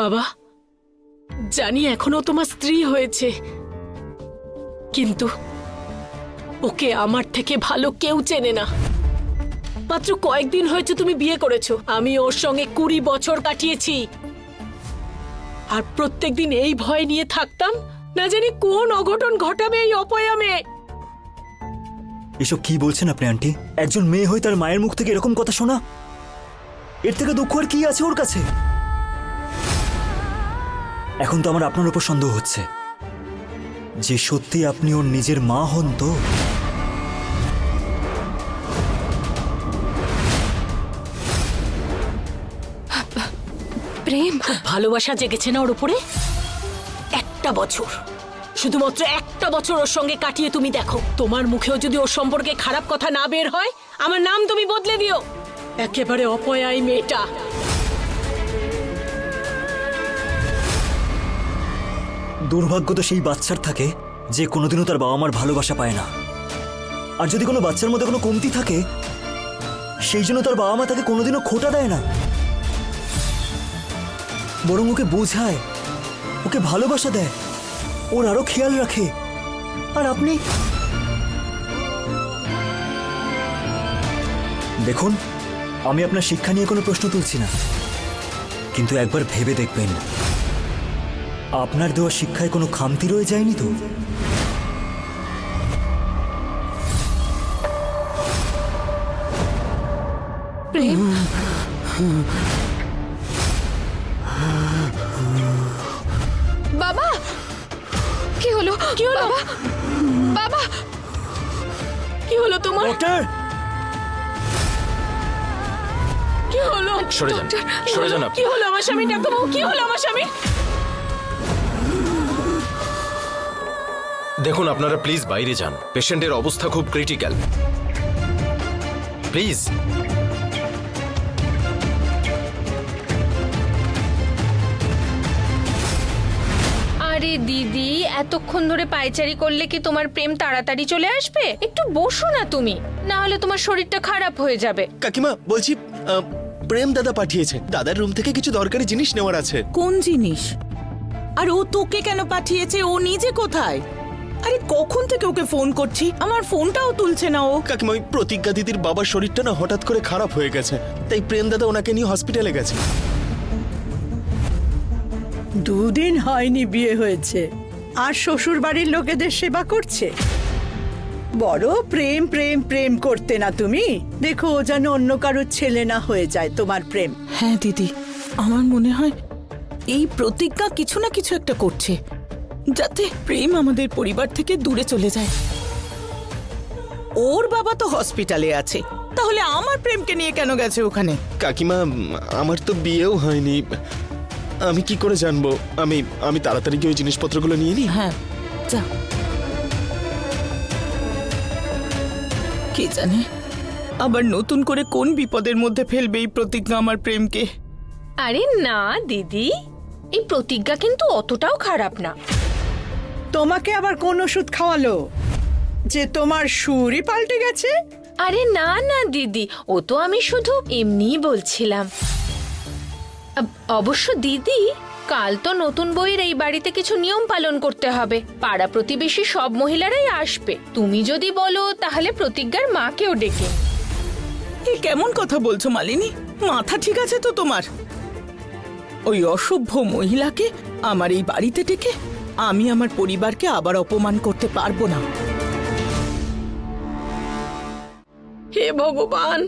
বাবা, জানি এখনো তোমার স্ত্রী হয়েছে, কিন্তু ওকে আমার থেকে ভালো কেউ চেনে না। মাত্র কয়েকদিন হয়েছে তুমি বিয়ে করেছো, আমি ওর সঙ্গে 20 বছর কাটিয়েছি। আর প্রত্যেকদিন এই ভয় নিয়ে থাকতাম, না জানি কোন অঘটন ঘটাবে এই অপয়া মেয়ে। এসব কি বলছেন আপনি আন্টি? একজন মেয়ে হয়ে তার মায়ের মুখ থেকে এরকম কথা শোনা, এর থেকে দুঃখ আর কি আছে ওর কাছে? এখন তো আমার আপনার উপর সন্দেহ হচ্ছে যে সত্যি আপনি ওর নিজের মা হন তো। প্রেম, ভালোবাসা জেগেছে না ওর উপরে? একটা বছর, শুধুমাত্র একটা বছর ওর সঙ্গে কাটিয়ে তুমি দেখো, তোমার মুখেও যদি ওর সম্পর্কে খারাপ কথা না বের হয়, আমার নাম তুমি বদলে দিও। একেবারে অপয়া এই মেয়েটা। দুর্ভাগ্য তো সেই বাচ্চার থাকে যে কোনোদিনও তার বাবা মার ভালোবাসা পায় না। আর যদি কোনো বাচ্চার মধ্যে কোনো কমতি থাকে, সেই জন্য তার বাবা মা তাকে কোনোদিনও খোঁটা দেয় না, বরং ওকে বোঝায়, ওকে ভালোবাসা দেয়, ওর আরো খেয়াল রাখে। আর আপনি দেখুন, আমি আপনার শিক্ষা নিয়ে কোনো প্রশ্ন তুলছি না, কিন্তু একবার ভেবে দেখবেন আপনার দেওয়া শিক্ষায় কোনো খামতি রয়ে যায়নি তো? প্রেম, বাবা, কি হলো? কি হলো? বাবা, বাবা, কি হলো তোমার? ডক্টর, কি হলো? সরে যান, সরে যান আপনি। কি হলো আমার স্বামী? ডাক্তারবাবু, কি হলো আমার স্বামী? দেখুন, আপনারা প্লিজ বাইরে যান, পেশেন্টের অবস্থা খুব ক্রিটিক্যাল। প্লিজ। আরে দিদি, এতক্ষণ ধরে পায়চারি করলে কি তোমার প্রেম তাড়াতাড়ি চলে আসবে? একটু বসো না তুমি, না হলে তোমার শরীরটা খারাপ হয়ে যাবে। কাকিমা, বলছি প্রেম দাদা পাঠিয়েছে, দাদার রুম থেকে কিছু দরকারি জিনিস নেওয়ার আছে। কোন জিনিস? আর ও তোকে কেন পাঠিয়েছে? ও নিজে কোথায়? আরে কখন থেকে ওকে ফোন করছি, আমার ফোনটাও তুলছে না ও। কাকিমা, ওই প্রতিজ্ঞা দিদির বাবার শরীরটা না হঠাৎ করে খারাপ হয়ে গেছে, তাই প্রেম দাদা ওনাকে নিয়ে হসপিটালে গেছে। 2 দিন হয়নি বিয়ে হয়েছে, আর শ্বশুর বাড়ির লোকেদের সেবা করছে। বড় প্রেম প্রেম প্রেম করতে না তুমি? দেখো ও যেন অন্য কারোর ছেলে না হয়ে যায় তোমার প্রেম। হ্যাঁ দিদি, আমার মনে হয় এই প্রতিজ্ঞা কিছু না কিছু একটা করছে, যাতে প্রেম আমাদের পরিবার থেকে দূরে চলে যায়। ওর বাবা তো হসপিটালে আছে, তাহলে আমার প্রেমকে নিয়ে কেন গেছে ওখানে? কাকিমা, আমার তো বিয়েও হয়নি, আমি কি করে জানবো? আমি তাড়াতাড়ি গিয়ে ওই জিনিসপত্রগুলো নিয়ে নিই। হ্যাঁ, যা। কে জানে আবার নতুন করে কোন বিপদের মধ্যে ফেলবে এই প্রতিজ্ঞা আমার প্রেমকে। আরে না দিদি, এই প্রতিজ্ঞা কিন্তু অতটাও খারাপ না। তোমাকে আবার কোন ওষুধ খাওয়ালো যে তোমার সুরই পাল্টে গেছে? আরে না না দিদি, ও তো আমি শুধু এমনিই বলছিলাম। অবশ্য দিদি, কাল তো নতুন বইয়ের এই বাড়িতে কিছু নিয়ম পালন করতে হবে। পাড়া প্রতিবেশী সব মহিলারাই আসবে। তুমি যদি বলো তাহলে প্রতিজ্ঞার মাকেও ডেকে। এ কেমন কথা বলছো মালিনী? মাথা ঠিক আছে তো তোমার? ওই অসভ্য মহিলাকে আমার এই বাড়িতে ডেকে আমি আমার পরিবারকে আবার অপমান করতে পারবো না। হে ভগবান,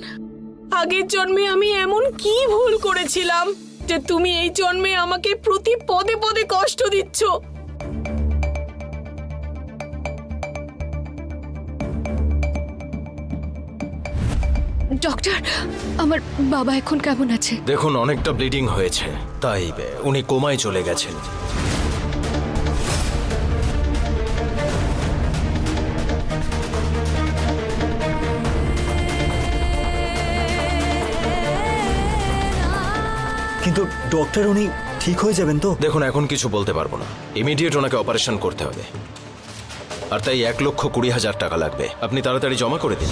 আগের জন্মে আমি এমন কি ভুল করেছিলাম যে তুমি এই জন্মে আমাকে প্রতি পদে পদে কষ্ট দিচ্ছ? ডক্টর, আমার বাবা এখন কেমন আছে? দেখুন, অনেকটা ব্লিডিং হয়েছে, তাই উনি কোমায় চলে গেছেন। কিন্তু ডক্টর, উনি ঠিক হয়ে যাবেন তো? দেখুন, এখন কিছু বলতে পারবো না, ইমিডিয়েট ওনাকে অপারেশন করতে হবে, আর তাই 1,20,000 টাকা লাগবে। আপনি তাড়াতাড়ি জমা করে দিন।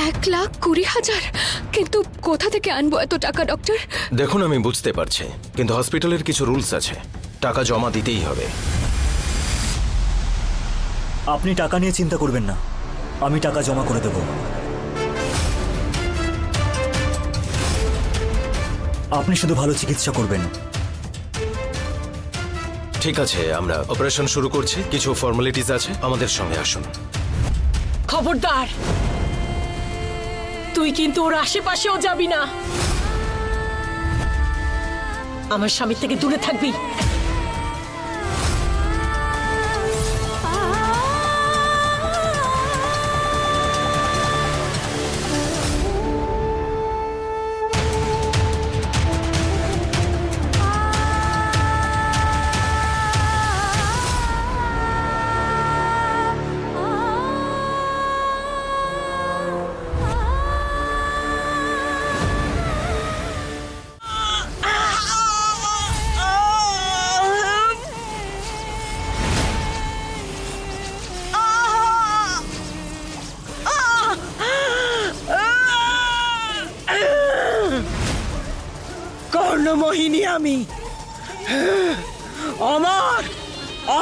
1 1,20,000, কিন্তু কোথা থেকে আনবো এত টাকা ডক্টর? দেখুন, আমি বুঝতে পারছি, কিন্তু হসপিটালের কিছু রুলস আছে, টাকা জমা দিতেই হবে। আপনি টাকা নিয়ে চিন্তা করবেন না, আমি টাকা জমা করে দেব। আপনি শুধু ভালো চিকিৎসা করবেন। ঠিক আছে, আমরা অপারেশন শুরু করছি। কিছু ফর্মালিটিস আছে, আমাদের সঙ্গে আসুন। খবরদার, তুই কিন্তু ওর আশেপাশেও যাবি না। আমার স্বামীর থেকে দূরে থাকবি। কর্ণমোহিনী আমি, অমর,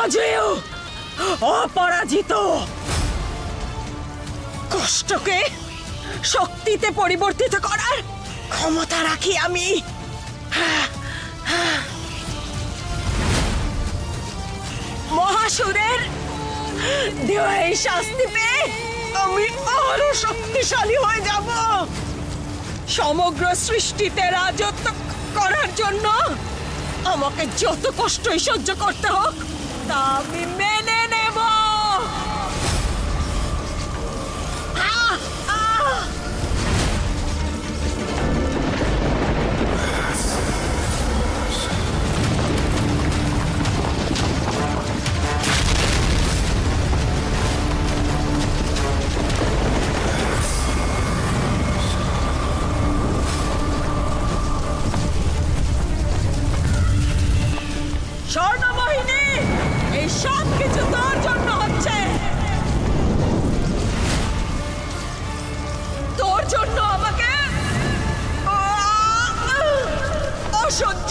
অজেয়, অপরাজিত। কষ্টকে শক্তিতে পরিবর্তিত করার ক্ষমতা রাখি আমি। মহাসুরের দেওয়া এই শাস্তি পেয়ে আমি আরো শক্তিশালী হয়ে যাব। সমগ্র সৃষ্টিতে রাজত্ব করার জন্য আমাকে যত কষ্টই সহ্য করতে হোক তা আমি মেনে নেব। স্বর্ণমোহিনী, এই সব কিছু তোর জন্য হচ্ছে। তোর জন্য আমাকে অসহ্য